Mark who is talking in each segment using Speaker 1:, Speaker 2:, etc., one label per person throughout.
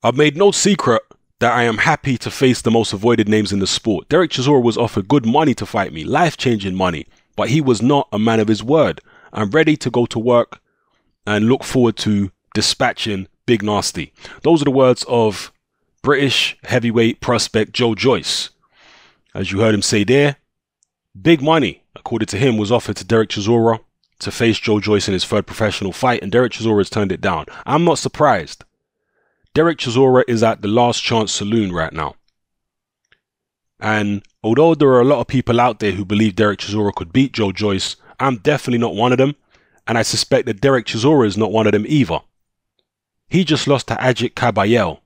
Speaker 1: I've made no secret that I am happy to face the most avoided names in the sport. Dereck Chisora was offered good money to fight me, life-changing money, but he was not a man of his word. I'm ready to go to work and look forward to dispatching Big Nasty. Those are the words of British heavyweight prospect Joyce. As you heard him say there, big money, according to him, was offered to Dereck Chisora to face Joyce in his third professional fight, and Dereck Chisora has turned it down. I'm not surprised. Dereck Chisora is at the Last Chance Saloon right now. And although there are a lot of people out there who believe Dereck Chisora could beat Joyce, I'm definitely not one of them. And I suspect that Dereck Chisora is not one of them either. He just lost to Ajit Kabayel.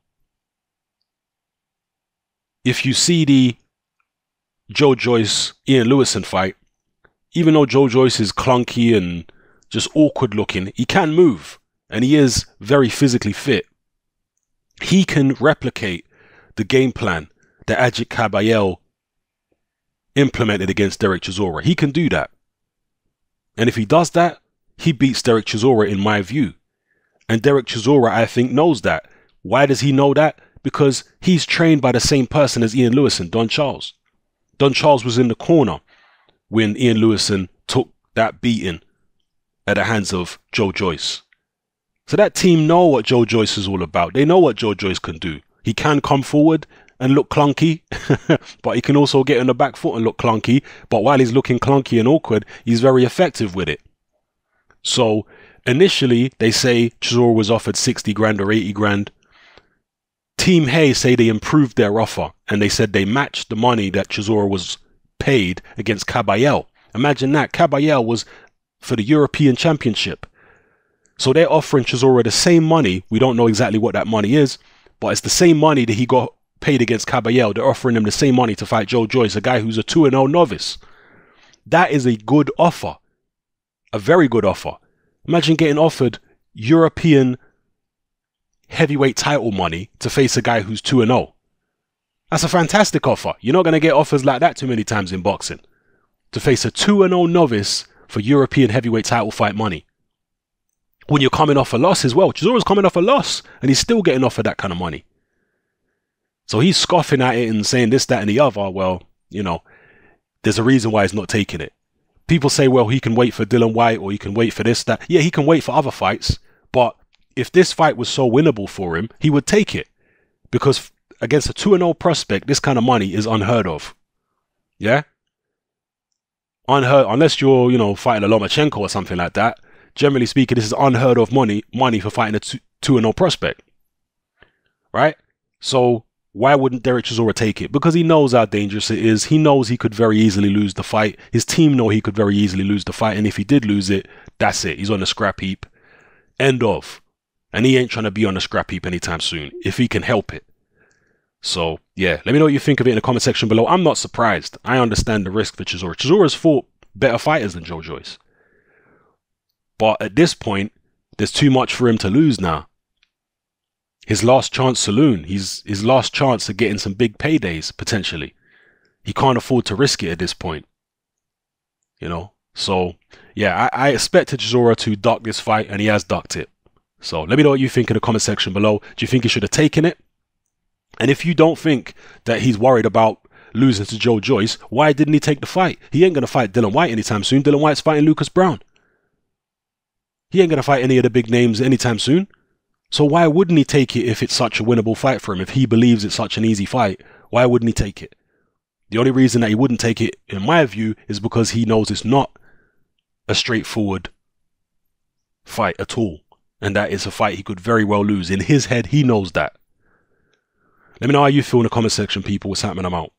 Speaker 1: If you see the Joyce Ian Lewison fight, even though Joyce is clunky and just awkward looking, he can move and he is very physically fit. He can replicate the game plan that Ajit Kabayel implemented against Dereck Chisora. He can do that. And if he does that, he beats Dereck Chisora in my view. And Dereck Chisora, I think, knows that. Why does he know that? Because he's trained by the same person as Ian Lewison, Don Charles. Don Charles was in the corner when Ian Lewison took that beating at the hands of Joyce. So that team know what Joyce is all about. They know what Joyce can do. He can come forward and look clunky, but he can also get on the back foot and look clunky. But while he's looking clunky and awkward, he's very effective with it. So initially, they say Chisora was offered 60 grand or 80 grand. Team Hay say they improved their offer and they said they matched the money that Chisora was paid against Kabayel. Imagine that. Kabayel was for the European Championship. So they're offering Chisora the same money. We don't know exactly what that money is, but it's the same money that he got paid against Kabayel. They're offering him the same money to fight Joyce, a guy who's a 2-0 novice. That is a good offer. A very good offer. Imagine getting offered European heavyweight title money to face a guy who's 2-0. That's a fantastic offer. You're not going to get offers like that too many times in boxing. To face a 2-0 novice for European heavyweight title fight money. When you're coming off a loss as well. Chisora's coming off a loss and he's still getting offered that kind of money. So he's scoffing at it and saying this, that and the other. Well, you know, there's a reason why he's not taking it. People say, well, he can wait for Dillian Whyte or he can wait for this, that. Yeah, he can wait for other fights. But if this fight was so winnable for him, he would take it. Because against a 2-0 prospect, this kind of money is unheard of. Yeah? Unheard, unless you're, you know, fighting a Lomachenko or something like that. Generally speaking, this is unheard of money for fighting a 2-0 prospect. Right? So why wouldn't Dereck Chisora take it? Because he knows how dangerous it is. He knows he could very easily lose the fight. His team know he could very easily lose the fight. And if he did lose it, that's it. He's on the scrap heap. End of. And he ain't trying to be on the scrap heap anytime soon, if he can help it. So, yeah, let me know what you think of it in the comment section below. I'm not surprised. I understand the risk for Chisora. Chisora's fought better fighters than Joyce. But at this point, there's too much for him to lose now. His last chance saloon. His last chance of getting some big paydays, potentially. He can't afford to risk it at this point. You know? So, yeah, I expected Chisora to duck this fight, and he has ducked it. So, let me know what you think in the comment section below. Do you think he should have taken it? And if you don't think that he's worried about losing to Joyce, why didn't he take the fight? He ain't going to fight Dillian Whyte anytime soon. Dillian Whyte's fighting Lucas Brown. He ain't going to fight any of the big names anytime soon. So why wouldn't he take it if it's such a winnable fight for him? If he believes it's such an easy fight, why wouldn't he take it? The only reason that he wouldn't take it, in my view, is because he knows it's not a straightforward fight at all. And that is a fight he could very well lose. In his head, he knows that. Let me know how you feel in the comment section, people. What's happening? I'm out.